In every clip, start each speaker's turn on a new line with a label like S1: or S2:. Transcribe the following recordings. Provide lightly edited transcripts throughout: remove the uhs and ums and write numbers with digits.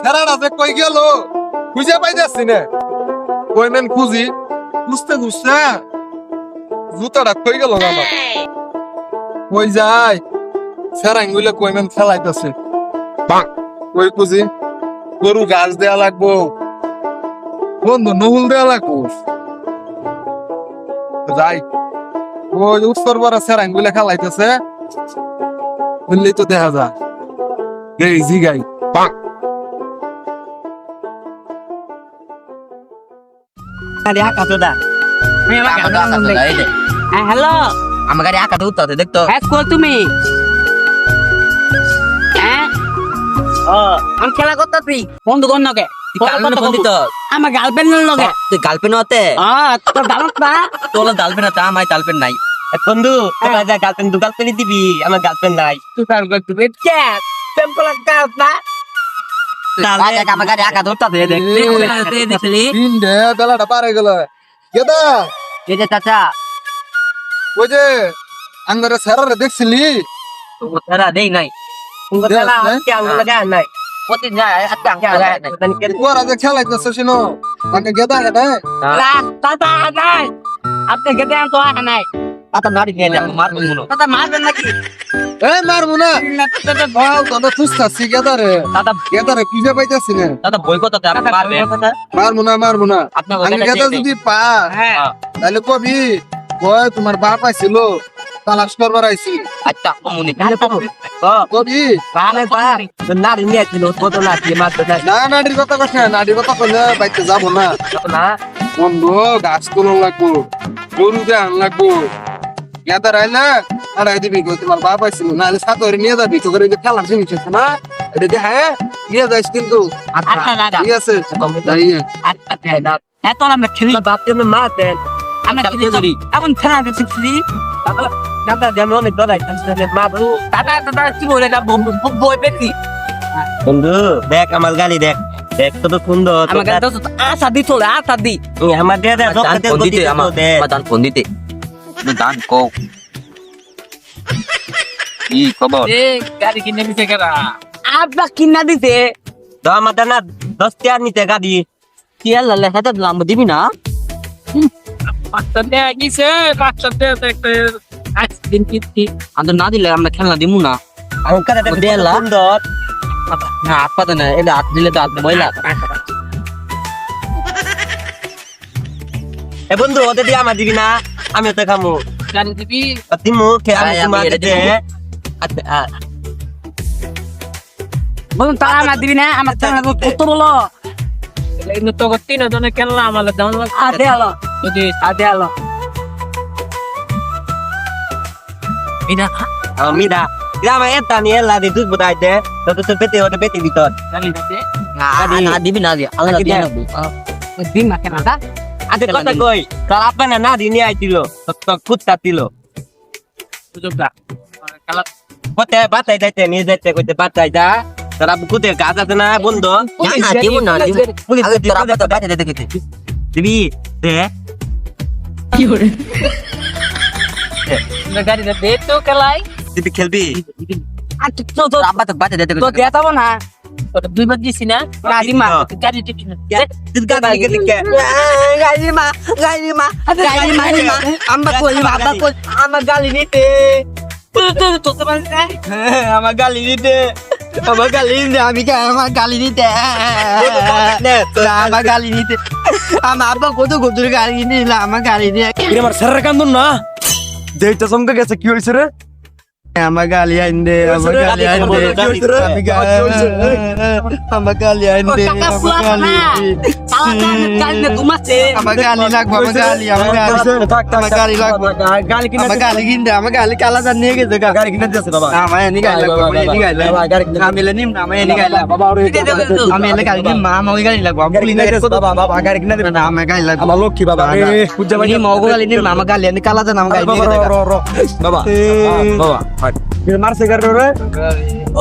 S1: সারাটা যে কই গেল খুঁজে পাইতেছি না। কই মেন খুঁজি খুঁজতে খুঁজতে জুতাটা কই গেল না আমার। কই যায় সেরাঙ্গুলে কই মেন খেলাইতেছে। কই খুঁজি গরু ঘাস দেয়া লাগবো, বন্ধু নহল দেয়া লাগবো। যাই ওই উত্তর বড় সেরাঙ্গুলে খেলাইতেছে, বুঝলেই তো দেখা যায়। এই জিগাই
S2: হ্যালো,
S3: আমার গাড়ি আঁকা তো উত্তর দেখতো।
S2: কো তুমি? আমি খেলা করতেছি বন্ধু কোন নকে আমার গার্লফ্রেন্ডের লগে।
S3: তুই গার্লফ্রেন্ড হতে
S2: তোর গার্লফ্রেন্ড না?
S3: তোর গার্লফ্রেন্ড আছে, আমার গার্লফ্রেন্ড নাই। বন্ধু গার্লফ্রেন্ড দু গার্লফ্রেন্ড দিবি, আমার গার্লফ্রেন্ড নাই।
S2: তুই কার করতে ক্যাট সিম্পল কাজ না।
S3: আমার গাড়ি আঁকা ধরতে
S1: তিনটে বেলাটা পারে গেল। গেদা
S3: এই যে চাচা
S1: ওই যে আঙ্গারে স্যারারে দেখছিলি?
S3: তারা দেই নাই নাই প্রতি যায়
S1: ওরা যে খেলাইতেছে শুনো আগে গেদা না
S2: আপনি গেতে তো নাই
S3: আতা নাড়ি নিয়ে যাবো মারবো মনে
S2: দাদা মারবেন নাকি?
S1: এ মারবো না ভাও তোরা খুঁজতাছি গেদারে
S3: দাদা
S1: গেদারে খুঁজে পাইতাছি না।
S3: দাদা বই কথা আপনি মারবে
S1: মারবো না
S3: আপনার
S1: আমি গেদা যদি পা
S2: হ্যাঁ
S1: তাহলে কবি কয় তোমার বাপ আইছিল তালাশ করবার আইছি।
S3: আচ্ছা মনে
S1: কবি
S3: পালে পা নাড়ি নিয়ে ছিল কত লাঠি মারতে
S1: না নাডির কথা কস না, নাডির কথা কইলে বাইতে যাবো না।
S3: না
S1: বন্ধু গাছ তুলন লাগবো, গরু দেন লাগবো। গেদার আইলে আর দিবি কই তোমার বাপ আইছিল নাহলে সাথে নিয়ে যাবি তোকে এই যে খেলার জিনিস আছে না এটা দিয়ে হ্যাঁ নিয়ে যাইস কিন্তু।
S2: আচ্ছা দাদা
S1: ঠিক আছে তাই
S2: আচ্ছা এত আমরা খেলি
S3: বাপকে মারতেন
S2: আমরা খেলি করি এখন খেলা দেখছি
S3: দাদা যেমন অনেক দাদাই মারবো।
S2: দাদা কি বলে না বই পেছি
S3: বন্ধু দেখ আমার গাড়ি দেখ দেখ তো সুন্দর
S2: আমাকে তো আশা দি চলে আশা দি
S3: আমার দিয়ে দেখ আমার দান ফোন দিতে দান কো কি খবর
S2: গাড়ি কিনে দিছে কেরা? আব্বা কিনা দিছে
S3: তো আমার না 10 টাকা নিতে গাড়ি
S2: কি আল্লাহ লেখাটা দিলাম দিবি না? আমরা না দিলে আমরা খেলনা দিব না।
S3: আমার কাছে
S2: দেলা
S3: সুন্দর
S2: না আপাতত না এটা হাত দিলে তো আপনি বইলা
S3: এ বন্ধু ওদের দিয়ে আমার দিবি না আমি তো খামু
S2: গাড়ি দিবি
S3: দিমু কে আমি তোমার দিতে
S2: বলুন তারা আমার দিবি না আমার খেলনা কত বলো
S4: তো তিন জনে খেলনা আমার দাম
S2: আদে আলো
S4: যদি
S2: আদে আলো
S4: মিনা
S3: মিদা আমার এটা নিয়ে লাদি দুধ বুদাইতে তো তো পেতে ওটা পেতে ভিতর
S4: গাড়ি দিতে
S2: না দিবি না দিয়া আল্লাহ দিয়া দিন না কেন দা
S3: আতে কথা কই কাল আপনা না দিনে আইতিল তো কুত্তা দিল
S4: সুযোগটা খেলা
S3: কতে বাতাই যাইতে নিয়ে যাইতে কইতে বাতাই দা তারা কুতে কাজ আছে না বন্ধু
S2: না দিব না দিব
S3: পুলিশ তোরা বাতা বাতাই যাইতে কইতে দিবি দে
S2: কি করে
S4: গাড়ি দিতে তো খেলাই
S3: দিবি খেলবি
S2: আর তো তো
S3: আব্বা তো বাতাই যাইতে
S2: তো দেয়া যাবো না
S4: ওটা দুইবার দিছি না
S2: না দিমা
S4: গাড়ি দিবি না
S3: তুই গাড়ি কে দিকে
S2: গাড়ি মা আমরা কই বাবা কই আমার গালি নিতে তো তো মানে
S3: আমার গালি দিতে
S2: আমার গালি নিতে আমি আমার গালি নিতে আমার গালি নিতে আমার আব্বা কত কত গালি নিল আমার গালি দিয়ে
S3: আমার স্যারের কান্দন না দেইটা চমকে গেছে কি হইছে রে
S2: আমার গালি আইন দে আমার গালি আইন দে আমার গালি আইন দে আমার গালি লাগবে আমার গালি লাগবে
S3: গালি কিনা
S2: আমার গালি কিনতে আমার গালি কালা জান নিয়ে গেছে
S3: গাড়ি কিনা দিয়েছে বাবা
S2: আমার এনি গালি লাগবে আমি এলে নিম না আমার এনি গালি লাগবে আমি এলে গালি নিম মা আমার গালি লাগবে আমি
S3: গাড়ি কিনা দিয়েছে বাবা বাবা গাড়ি কিনা দিবেন
S2: না আমার গালি লাগবে
S3: আমার লক্ষ্মী বাবা পূজা ভাই
S2: মগো গালি নিম আমার গালি এনি কালা জান আমার গালি নিয়ে গেছে
S3: বাবা বাবা মারছে গাড়ি রে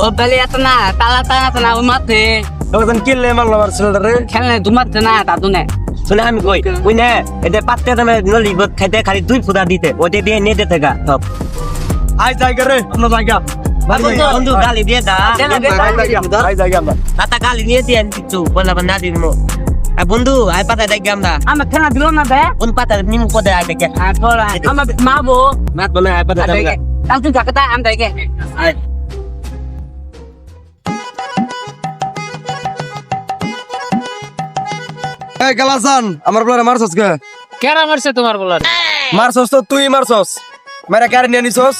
S2: ও বলে এত না তালা তালা না ও মাথে
S3: তখন কিনলে মারলো আর ছেলেটা রে
S2: খেলনে তোমার না দাদু না
S3: শুনে আমি কই ওই না এতে পাত্তে তুমি নলি খাইতে খালি 2 ফুটা দিতে ওতে দিয়ে নিয়ে দিতে গা সব আই জায়গা রে অন্য জায়গা বন্ধু গালি দিয়ে দা তাতা গালি নিয়ে দিয়ে কিছু বললাম না দিন বন্ধু আই পাতা দেখি আমরা
S4: আমার খেলা দিল না বে
S3: কোন পাতা নিম পদে আই দেখে
S4: আমার মা বো
S3: মাত বলে আই পাতা দেখে
S4: তাও তুই থাকতা আম দেখে
S2: এই কালাসান আমার বলার মারছস কে
S4: কেরা মারছে তোমার বলার
S2: মারছস তো তুই মারছস মেরা গাড়ি নিয়ে নিছস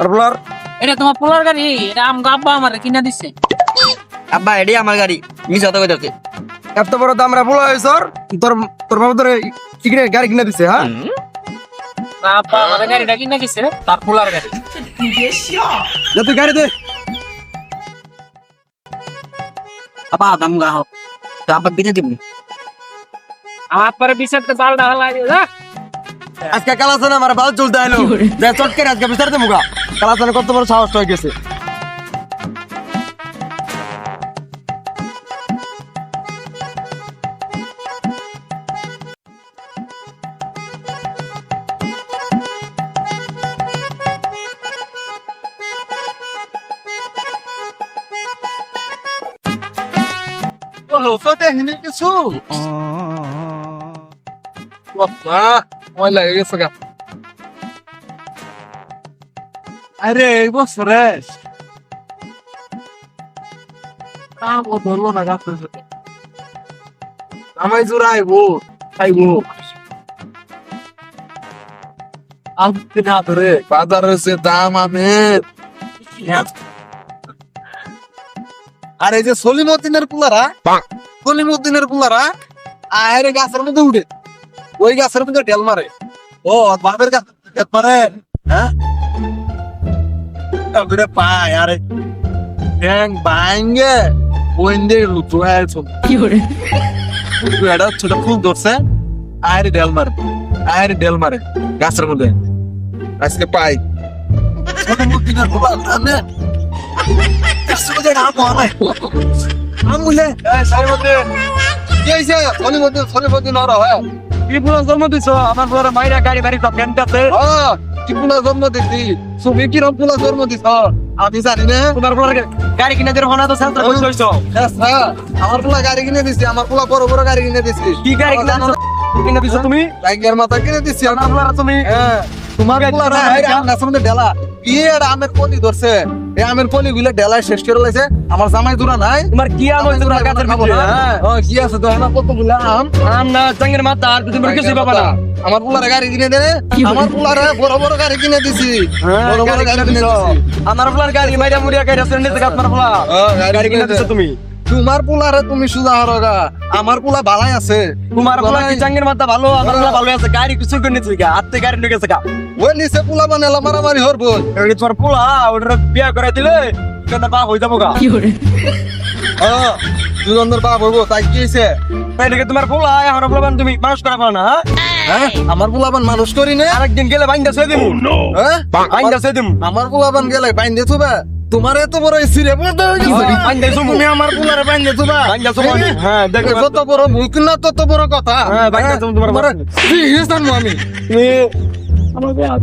S2: আর বলার
S4: এটা তোমার পোলার গাড়ি এটা আম আব্বা আমার কিনা দিছে
S2: আব্বা এডি আমার গাড়ি মিছ কথা কইতাছে এত বড় দাম রা বলা হইছর তোর তোর বাবা তোরে কিনে গাড়ি কিনে দিছে হ্যাঁ
S4: আব্বা আমার গাড়িটা কিনা দিছে তার পোলার গাড়ি
S2: যা তুই গাড়ি দে
S3: আপা দাম গা হোক তো আপা বিনে দিব
S4: আমার পরে বিচারতে বালটা হলাই যা
S2: আজকে কালাসান আমার বাল চলতে আইলো দে চটকে আজকে বিচার দে মুগা কালাসান কত বড় সাহস হয়ে গেছে
S1: বলো তো দেখনি কিছু বাবা ওই লাগে গেছে গা আরে এই বছরে ও ধরলো না গাছ আমায় জোড়াইবো খাইবো আনতে না ধরে বাজারে যে দাম আমের আর এই যে সলিমউদ্দিনের পুলারা সলিমউদ্দিনের পুলারা আরে গাছের মধ্যে উঠে ওই গাছের মধ্যে ঢেল মারে ও বাপের গাছ মারে হ্যাঁ দুটো পায় আরে ব্যাং ভাঙ্গে ওইন্দে লুচু আছো
S4: কি করে
S1: এটা ছোট ফুল ধরছে আরে ঢেল মারে গাছের মধ্যে আজকে পাই সলিমউদ্দিনের পুলার সামনে আমুলে সলিমউদ্দিন ওরা হয় কি পুরা জন্ম দিছ আমার পুরা মাইরা গাড়ি বাড়ি সব ফ্যান্টাতে কি পুরা জন্ম দিছি তুমি কি রকম পুরা জন্ম দিছ আমি জানি না তোমার পুরা
S2: গাড়ি কিনে দির হনা তো সেন্টার কই কইছো
S1: আমার পুরা গাড়ি কিনে দিছি আমার পুরা বড় বড় গাড়ি কিনে দিছি
S2: কি গাড়ি কিনে দিছো তুমি
S1: টাইগার মাথা কিনে দিছি
S2: আমার বলার তুমি
S1: তোমার পুরা গাছের মধ্যে ঢেলা কি এটা আমের পলি ধরছে এই আমের পলি গুলো ঢেলায় শেষ করে লাইছে আমার জামাই দূরা নাই
S2: তোমার কি আম হইছে তোর গাছের ভিতরে হ্যাঁ
S1: কি আছে তো আমার কতগুলা আম
S2: আম না চাঙ্গের মাথা আর তুমি কিছু পাবা না
S1: আমার পুলারে গাড়ি কিনে দে আমার পুলারে বড় বড় গাড়ি কিনে দিছি বড় বড় গাড়ি কিনে দিছি
S2: আমার বলার গাড়ি মাইরা মুড়িয়া গাড়ি আছে নিতে আপনার বলা গাড়ি কিনে দিছো তুমি
S1: তোমার পুলারে তুমি সুজা হরগা আমার পুলা বালাই আছে
S2: তোমার বলা কি চাঙ্গের মাথা ভালো আমার বলা ভালো আছে গাড়ি কিছু করে নিছে গা আত্তে গাড়ি নিয়ে গেছে গা
S1: ওই নিচে পুলা বানালা মারামারি হরব
S2: এই তোমার পোলা ওটা বিয়া করে দিলে কেন বা হই যাবো গা
S4: কি করে
S1: দুজনের বাপ হইব তাই কি হইছে
S2: এদিকে তোমার পোলা এখন বলবেন তুমি মানুষ করা পারো না
S1: হ্যাঁ আমার পুলাবান মানুষ করি না
S2: আরেকদিন গেলে বাইন্দা ছয় দিমু
S1: হ্যাঁ
S2: বাইন্দা ছয় দিমু
S1: আমার পুলাবান গেলে বাইন দিয়ে থুবা তোমার এত বড় সিরে বলতে হয়ে গেছে
S2: বাইন্দা ছমু
S1: তুমি আমার পুলারে বাইন দিয়ে থুবা
S2: বাইন্দা ছমু হ্যাঁ দেখো
S1: যত বড় মুখ না তত বড় কথা
S2: হ্যাঁ বাইন্দা ছমু তোমার
S1: কি হিসান আমি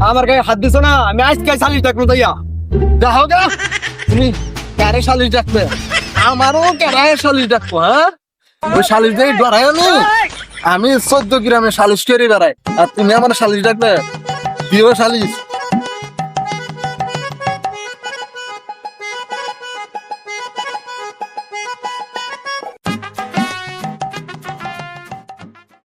S2: আমার গায়ে হাত দিছো না আমি আজকে চালিয়ে থাকবো তাইয়া
S1: যাও গা তুমি কারে শালিশ ডাকবে আমারও কারে শালিশ ডাকবো হ্যাঁ ওই শালিশ দিয়ে ডরাই আমি 14 গ্রামে শালিশ করে বেড়াই আর তুমি আমার শালিশ ডাকবে দিও শালিশ